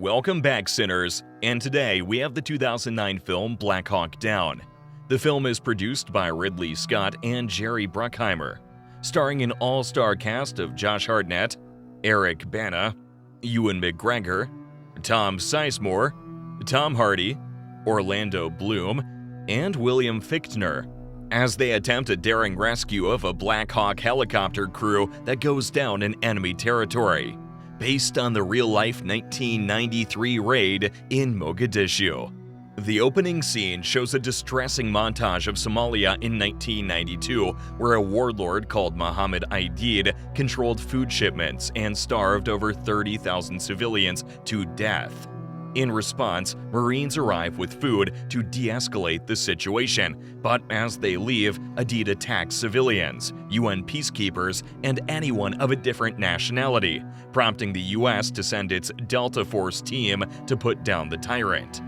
Welcome back, sinners, and today we have the 2009 film Black Hawk Down. The film is produced by Ridley Scott and Jerry Bruckheimer, starring an all-star cast of Josh Hartnett, Eric Bana, Ewan McGregor, Tom Sizemore, Tom Hardy, Orlando Bloom, and William Fichtner, as they attempt a daring rescue of a Black Hawk helicopter crew that goes down in enemy territory, based on the real-life 1993 raid in Mogadishu. The opening scene shows a distressing montage of Somalia in 1992, where a warlord called Mohammed Aidid controlled food shipments and starved over 30,000 civilians to death. In response, Marines arrive with food to de-escalate the situation, but as they leave, Aidid attacks civilians, UN peacekeepers, and anyone of a different nationality, prompting the US to send its Delta Force team to put down the tyrant.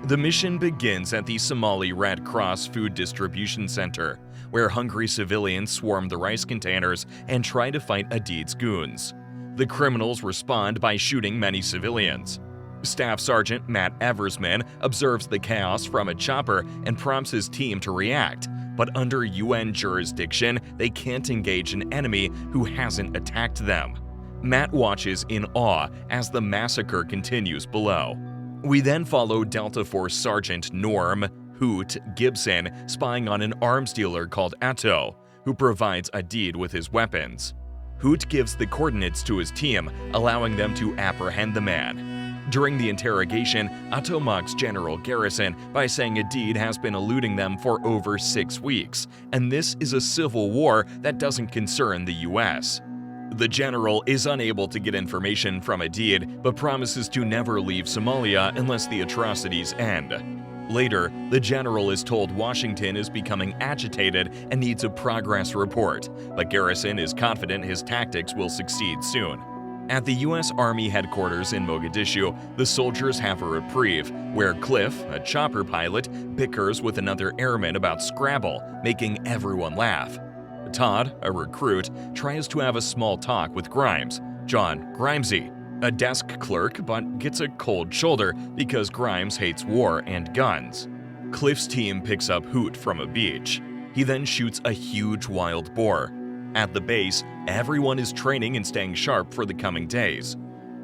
The mission begins at the Somali Red Cross Food Distribution Center, where hungry civilians swarm the rice containers and try to fight Aidid's goons. The criminals respond by shooting many civilians. Staff Sergeant Matt Eversman observes the chaos from a chopper and prompts his team to react, but under UN jurisdiction, they can't engage an enemy who hasn't attacked them. Matt watches in awe as the massacre continues below. We then follow Delta Force Sergeant Norm Hoot Gibson spying on an arms dealer called Atto, who provides Aidid with his weapons. Hoot gives the coordinates to his team, allowing them to apprehend the man. During the interrogation, Atto mocks General Garrison by saying Aidid has been eluding them for over 6 weeks, and this is a civil war that doesn't concern the US. The general is unable to get information from Aidid, but promises to never leave Somalia unless the atrocities end. Later, the general is told Washington is becoming agitated and needs a progress report, but Garrison is confident his tactics will succeed soon. At the U.S. Army headquarters in Mogadishu, the soldiers have a reprieve, where Cliff, a chopper pilot, bickers with another airman about Scrabble, making everyone laugh. Todd, a recruit, tries to have a small talk with Grimes, John Grimesy, a desk clerk, but gets a cold shoulder because Grimes hates war and guns. Cliff's team picks up Hoot from a beach. He then shoots a huge wild boar. At the base, everyone is training and staying sharp for the coming days.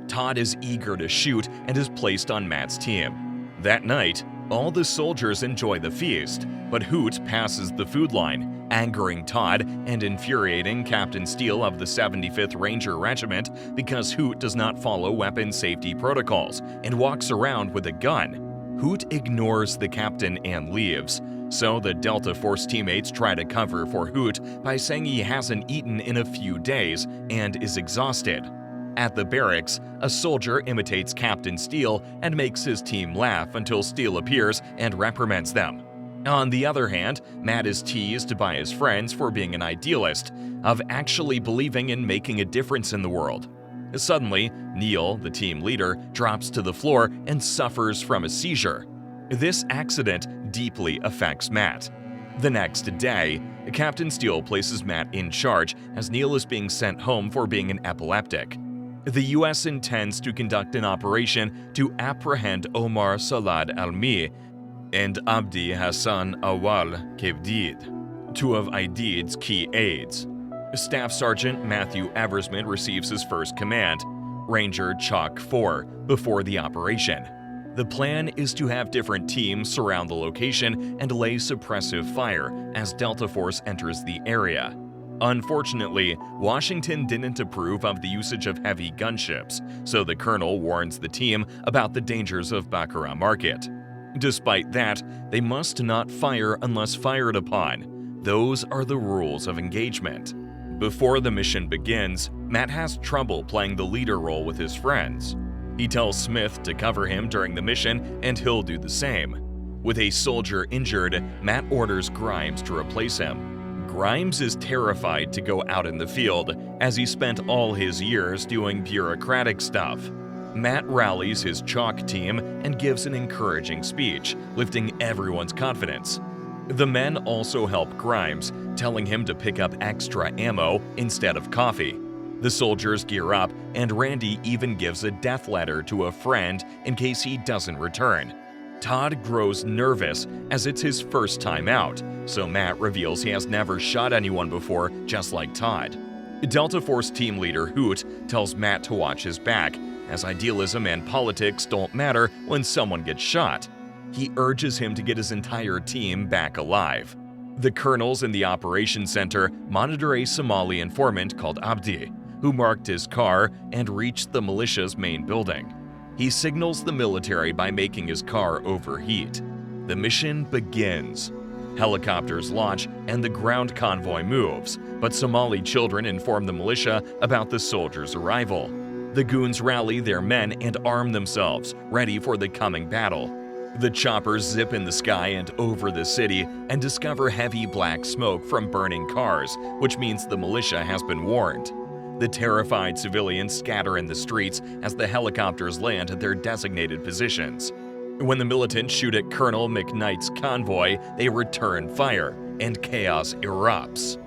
Todd is eager to shoot and is placed on Matt's team. That night, all the soldiers enjoy the feast, but Hoot passes the food line, angering Todd and infuriating Captain Steele of the 75th Ranger Regiment because Hoot does not follow weapon safety protocols and walks around with a gun. Hoot ignores the captain and leaves. So the Delta Force teammates try to cover for Hoot by saying he hasn't eaten in a few days and is exhausted. At the barracks, a soldier imitates Captain Steele and makes his team laugh until Steele appears and reprimands them. On the other hand, Matt is teased by his friends for being an idealist, of actually believing in making a difference in the world. Suddenly, Neil, the team leader, drops to the floor and suffers from a seizure. This accident deeply affects Matt. The next day, Captain Steele places Matt in charge as Neil is being sent home for being an epileptic. The US intends to conduct an operation to apprehend Omar Salad Almi and Abdi Hassan Awal Kevdid, two of Aidid's key aides. Staff Sergeant Matthew Eversman receives his first command, Ranger Chalk 4, before the operation. The plan is to have different teams surround the location and lay suppressive fire as Delta Force enters the area. Unfortunately, Washington didn't approve of the usage of heavy gunships, so the colonel warns the team about the dangers of Baccarat Market. Despite that, they must not fire unless fired upon. Those are the rules of engagement. Before the mission begins, Matt has trouble playing the leader role with his friends. He tells Smith to cover him during the mission, and he'll do the same. With a soldier injured, Matt orders Grimes to replace him. Grimes is terrified to go out in the field, as he spent all his years doing bureaucratic stuff. Matt rallies his chalk team and gives an encouraging speech, lifting everyone's confidence. The men also help Grimes, telling him to pick up extra ammo instead of coffee. The soldiers gear up, and Randy even gives a death letter to a friend in case he doesn't return. Todd grows nervous as it's his first time out, so Matt reveals he has never shot anyone before, just like Todd. Delta Force team leader Hoot tells Matt to watch his back, as idealism and politics don't matter when someone gets shot. He urges him to get his entire team back alive. The colonels in the operations center monitor a Somali informant called Abdi, who marked his car and reached the militia's main building. He signals the military by making his car overheat. The mission begins. Helicopters launch and the ground convoy moves, but Somali children inform the militia about the soldiers' arrival. The goons rally their men and arm themselves, ready for the coming battle. The choppers zip in the sky and over the city and discover heavy black smoke from burning cars, which means the militia has been warned. The terrified civilians scatter in the streets as the helicopters land at their designated positions. When the militants shoot at Colonel McKnight's convoy, they return fire, and chaos erupts.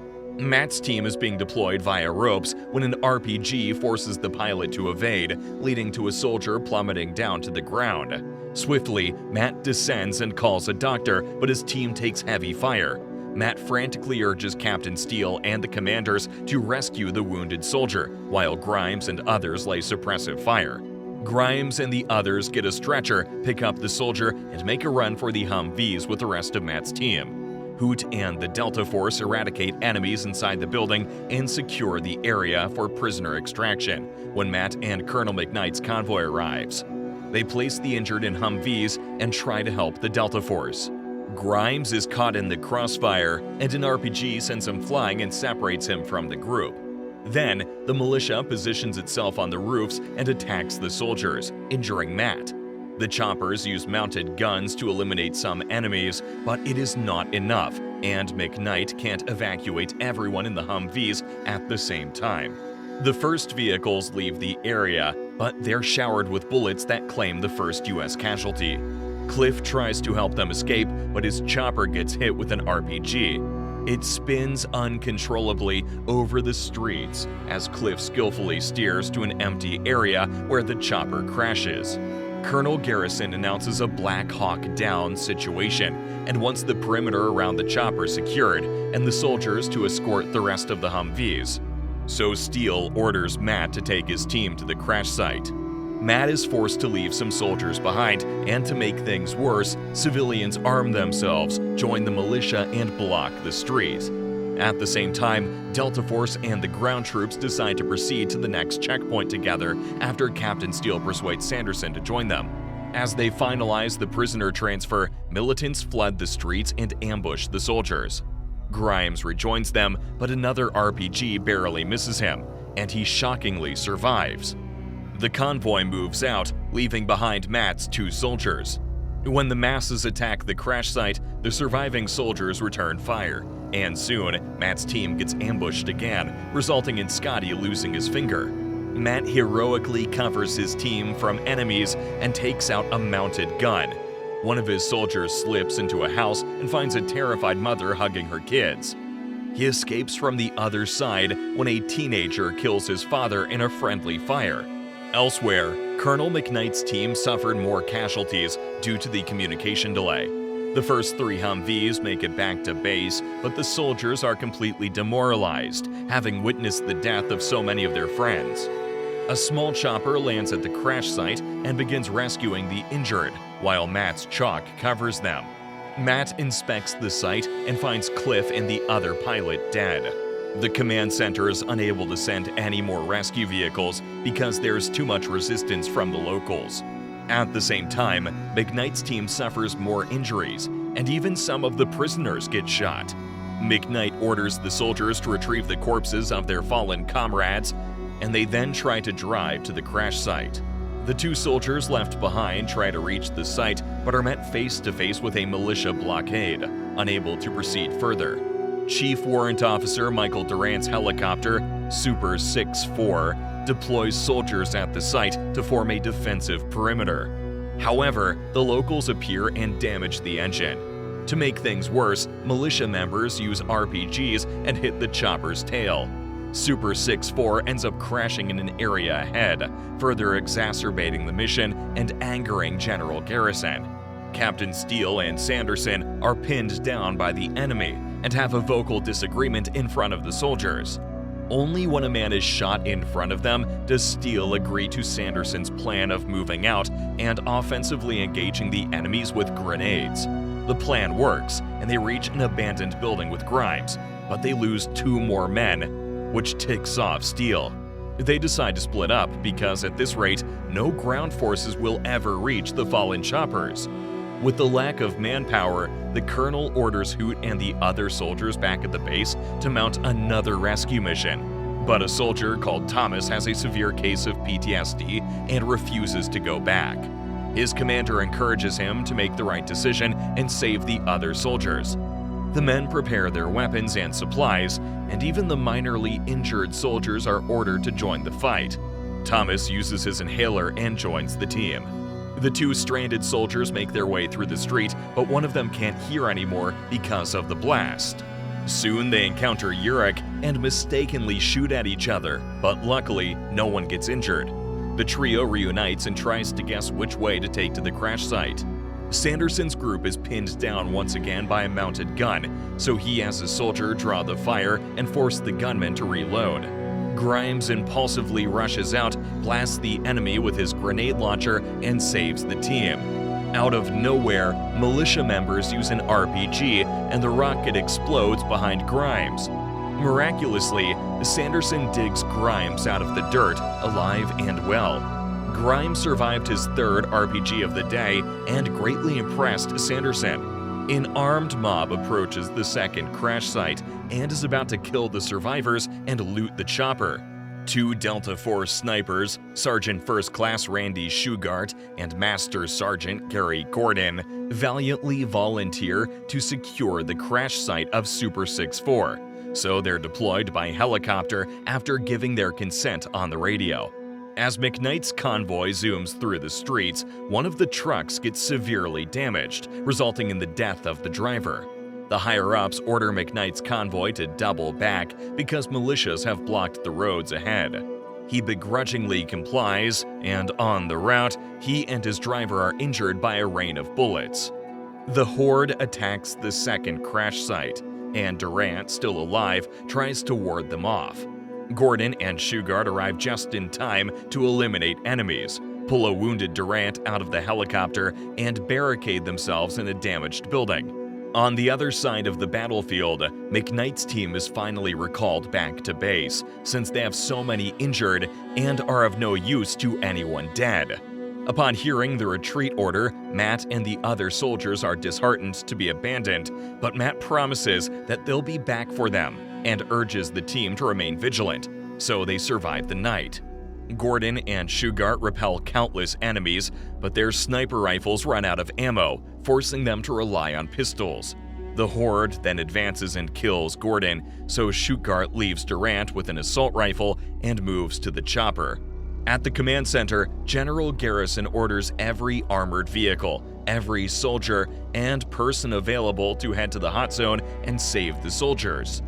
Matt's team is being deployed via ropes when an RPG forces the pilot to evade, leading to a soldier plummeting down to the ground. Swiftly, Matt descends and calls a doctor, but his team takes heavy fire. Matt frantically urges Captain Steele and the commanders to rescue the wounded soldier, while Grimes and others lay suppressive fire. Grimes and the others get a stretcher, pick up the soldier, and make a run for the Humvees with the rest of Matt's team. Hoot and the Delta Force eradicate enemies inside the building and secure the area for prisoner extraction when Matt and Colonel McKnight's convoy arrives. They place the injured in Humvees and try to help the Delta Force. Grimes is caught in the crossfire, and an RPG sends him flying and separates him from the group. Then, the militia positions itself on the roofs and attacks the soldiers, injuring Matt. The choppers use mounted guns to eliminate some enemies, but it is not enough, and McKnight can't evacuate everyone in the Humvees at the same time. The first vehicles leave the area, but they're showered with bullets that claim the first U.S. casualty. Cliff tries to help them escape, but his chopper gets hit with an RPG. It spins uncontrollably over the streets as Cliff skillfully steers to an empty area where the chopper crashes. Colonel Garrison announces a Black Hawk Down situation and wants the perimeter around the chopper secured and the soldiers to escort the rest of the Humvees. So Steele orders Matt to take his team to the crash site. Matt is forced to leave some soldiers behind, and to make things worse, civilians arm themselves, join the militia, and block the street. At the same time, Delta Force and the ground troops decide to proceed to the next checkpoint together after Captain Steele persuades Sanderson to join them. As they finalize the prisoner transfer, militants flood the streets and ambush the soldiers. Grimes rejoins them, but another RPG barely misses him, and he shockingly survives. The convoy moves out, leaving behind Matt's 2 soldiers. When the masses attack the crash site, the surviving soldiers return fire, and soon, Matt's team gets ambushed again, resulting in Scotty losing his finger. Matt heroically covers his team from enemies and takes out a mounted gun. One of his soldiers slips into a house and finds a terrified mother hugging her kids. He escapes from the other side when a teenager kills his father in a friendly fire. Elsewhere, Colonel McKnight's team suffered more casualties due to the communication delay. The first 3 Humvees make it back to base, but the soldiers are completely demoralized, having witnessed the death of so many of their friends. A small chopper lands at the crash site and begins rescuing the injured, while Matt's chalk covers them. Matt inspects the site and finds Cliff and the other pilot dead. The command center is unable to send any more rescue vehicles because there's too much resistance from the locals. At the same time, McKnight's team suffers more injuries, and even some of the prisoners get shot. McKnight orders the soldiers to retrieve the corpses of their fallen comrades, and they then try to drive to the crash site. The 2 soldiers left behind try to reach the site, but are met face to face with a militia blockade, unable to proceed further. Chief Warrant Officer Michael Durant's helicopter, Super 6-4, deploys soldiers at the site to form a defensive perimeter. However, the locals appear and damage the engine. To make things worse, militia members use RPGs and hit the chopper's tail. Super 6-4 ends up crashing in an area ahead, further exacerbating the mission and angering General Garrison. Captain Steele and Sanderson are pinned down by the enemy and have a vocal disagreement in front of the soldiers. Only when a man is shot in front of them does Steele agree to Sanderson's plan of moving out and offensively engaging the enemies with grenades. The plan works, and they reach an abandoned building with Grimes, but they lose 2 more men, which ticks off Steele. They decide to split up because at this rate, no ground forces will ever reach the fallen choppers. With the lack of manpower, the colonel orders Hoot and the other soldiers back at the base to mount another rescue mission. But a soldier called Thomas has a severe case of PTSD and refuses to go back. His commander encourages him to make the right decision and save the other soldiers. The men prepare their weapons and supplies, and even the minorly injured soldiers are ordered to join the fight. Thomas uses his inhaler and joins the team. The 2 stranded soldiers make their way through the street, but one of them can't hear anymore because of the blast. Soon they encounter Urich and mistakenly shoot at each other, but luckily no one gets injured. The trio reunites and tries to guess which way to take to the crash site. Sanderson's group is pinned down once again by a mounted gun, so he has a soldier draw the fire and force the gunman to reload. Grimes impulsively rushes out, blasts the enemy with his grenade launcher, and saves the team. Out of nowhere, militia members use an RPG, and the rocket explodes behind Grimes. Miraculously, Sanderson digs Grimes out of the dirt, alive and well. Grimes survived his 3rd RPG of the day and greatly impressed Sanderson. An armed mob approaches the 2nd crash site and is about to kill the survivors and loot the chopper. 2 Delta Force snipers, Sergeant First Class Randy Shugart and Master Sergeant Gary Gordon, valiantly volunteer to secure the crash site of Super 6-4, so they're deployed by helicopter after giving their consent on the radio. As McKnight's convoy zooms through the streets, one of the trucks gets severely damaged, resulting in the death of the driver. The higher-ups order McKnight's convoy to double back because militias have blocked the roads ahead. He begrudgingly complies, and on the route, he and his driver are injured by a rain of bullets. The Horde attacks the 2nd crash site, and Durant, still alive, tries to ward them off. Gordon and Shugart arrive just in time to eliminate enemies, pull a wounded Durant out of the helicopter, and barricade themselves in a damaged building. On the other side of the battlefield, McKnight's team is finally recalled back to base, since they have so many injured and are of no use to anyone dead. Upon hearing the retreat order, Matt and the other soldiers are disheartened to be abandoned, but Matt promises that they'll be back for them and urges the team to remain vigilant, so they survive the night. Gordon and Shugart repel countless enemies, but their sniper rifles run out of ammo, forcing them to rely on pistols. The Horde then advances and kills Gordon, so Shugart leaves Durant with an assault rifle and moves to the chopper. At the command center, General Garrison orders every armored vehicle, every soldier, and person available to head to the hot zone and save the soldiers.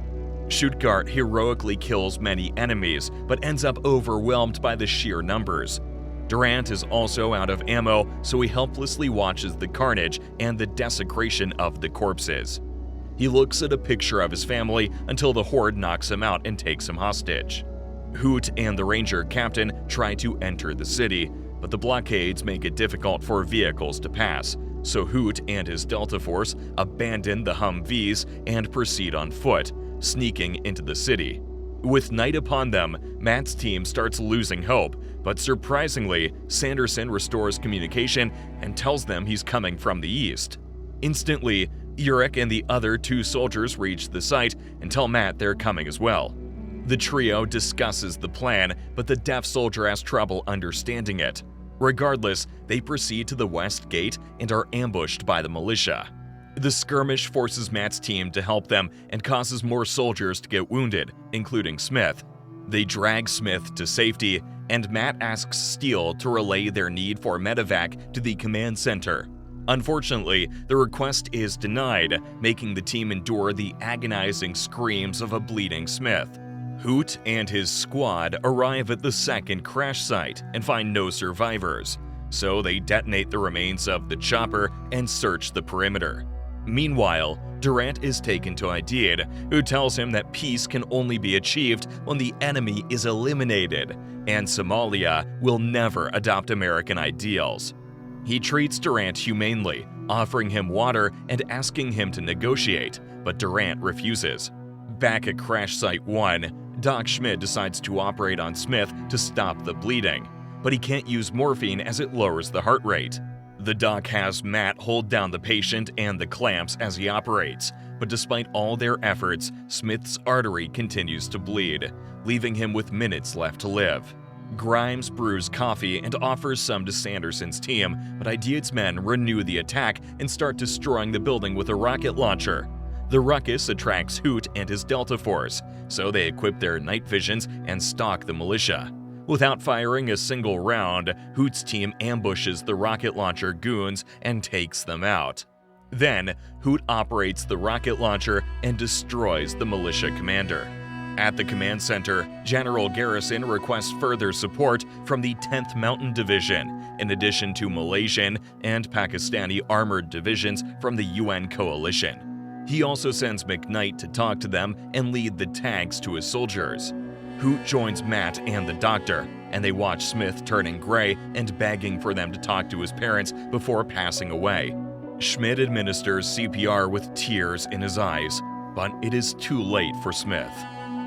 Shugart heroically kills many enemies, but ends up overwhelmed by the sheer numbers. Durant is also out of ammo, so he helplessly watches the carnage and the desecration of the corpses. He looks at a picture of his family until the Horde knocks him out and takes him hostage. Hoot and the Ranger captain try to enter the city, but the blockades make it difficult for vehicles to pass, so Hoot and his Delta Force abandon the Humvees and proceed on foot, sneaking into the city. With night upon them, Matt's team starts losing hope, but surprisingly, Sanderson restores communication and tells them he's coming from the east. Instantly, Urich and the other 2 soldiers reach the site and tell Matt they're coming as well. The trio discusses the plan, but the deaf soldier has trouble understanding it. Regardless, they proceed to the west gate and are ambushed by the militia. The skirmish forces Matt's team to help them and causes more soldiers to get wounded, including Smith. They drag Smith to safety, and Matt asks Steele to relay their need for medevac to the command center. Unfortunately, the request is denied, making the team endure the agonizing screams of a bleeding Smith. Hoot and his squad arrive at the second crash site and find no survivors, so they detonate the remains of the chopper and search the perimeter. Meanwhile, Durant is taken to Aidid, who tells him that peace can only be achieved when the enemy is eliminated, and Somalia will never adopt American ideals. He treats Durant humanely, offering him water and asking him to negotiate, but Durant refuses. Back at Crash Site 1, Doc Schmidt decides to operate on Smith to stop the bleeding, but he can't use morphine as it lowers the heart rate. The doc has Matt hold down the patient and the clamps as he operates, but despite all their efforts, Smith's artery continues to bleed, leaving him with minutes left to live. Grimes brews coffee and offers some to Sanderson's team, but Aidid's men renew the attack and start destroying the building with a rocket launcher. The ruckus attracts Hoot and his Delta Force, so they equip their night visions and stalk the militia. Without firing a single round, Hoot's team ambushes the rocket launcher goons and takes them out. Then, Hoot operates the rocket launcher and destroys the militia commander. At the command center, General Garrison requests further support from the 10th Mountain Division, in addition to Malaysian and Pakistani armored divisions from the UN coalition. He also sends McKnight to talk to them and lead the tanks to his soldiers. Hoot joins Matt and the doctor, and they watch Smith turning gray and begging for them to talk to his parents before passing away. Schmidt administers CPR with tears in his eyes, but it is too late for Smith.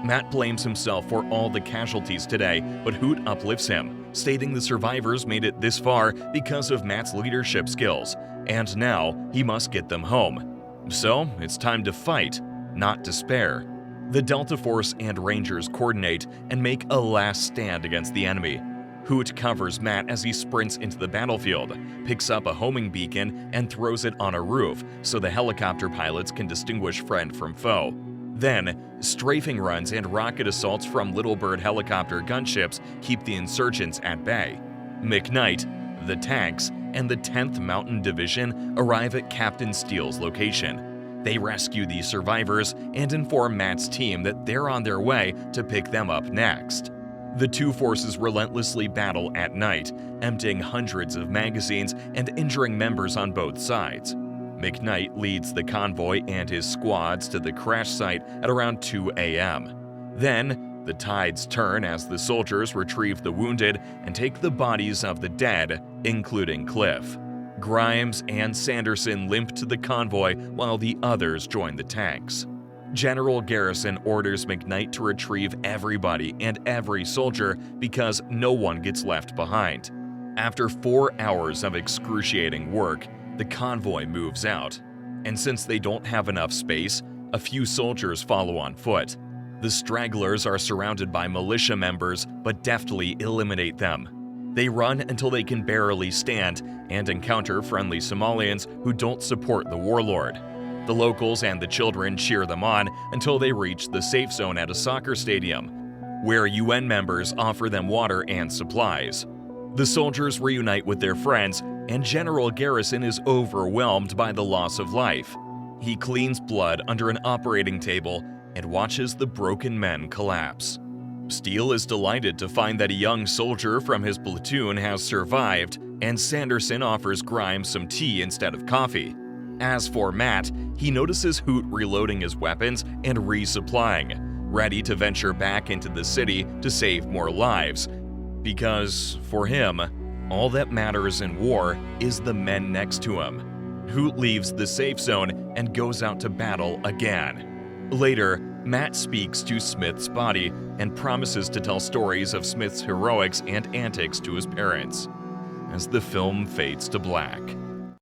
Matt blames himself for all the casualties today, but Hoot uplifts him, stating the survivors made it this far because of Matt's leadership skills, and now he must get them home. So it's time to fight, not despair. The Delta Force and Rangers coordinate and make a last stand against the enemy. Hoot covers Matt as he sprints into the battlefield, picks up a homing beacon, and throws it on a roof so the helicopter pilots can distinguish friend from foe. Then, strafing runs and rocket assaults from Little Bird helicopter gunships keep the insurgents at bay. McKnight, the tanks, and the 10th Mountain Division arrive at Captain Steele's location. They rescue the survivors and inform Matt's team that they're on their way to pick them up next. The two forces relentlessly battle at night, emptying hundreds of magazines and injuring members on both sides. McKnight leads the convoy and his squads to the crash site at around 2 a.m. Then, the tides turn as the soldiers retrieve the wounded and take the bodies of the dead, including Cliff. Grimes and Sanderson limp to the convoy while the others join the tanks. General Garrison orders McKnight to retrieve everybody and every soldier because no one gets left behind. After 4 hours of excruciating work, the convoy moves out, and since they don't have enough space, a few soldiers follow on foot. The stragglers are surrounded by militia members but deftly eliminate them. They run until they can barely stand and encounter friendly Somalians who don't support the warlord. The locals and the children cheer them on until they reach the safe zone at a soccer stadium, where UN members offer them water and supplies. The soldiers reunite with their friends, and General Garrison is overwhelmed by the loss of life. He cleans blood under an operating table and watches the broken men collapse. Steele is delighted to find that a young soldier from his platoon has survived, and Sanderson offers Grimes some tea instead of coffee. As for Matt, he notices Hoot reloading his weapons and resupplying, ready to venture back into the city to save more lives. Because, for him, all that matters in war is the men next to him. Hoot leaves the safe zone and goes out to battle again. Later, Matt speaks to Smith's body and promises to tell stories of Smith's heroics and antics to his parents. As the film fades to black.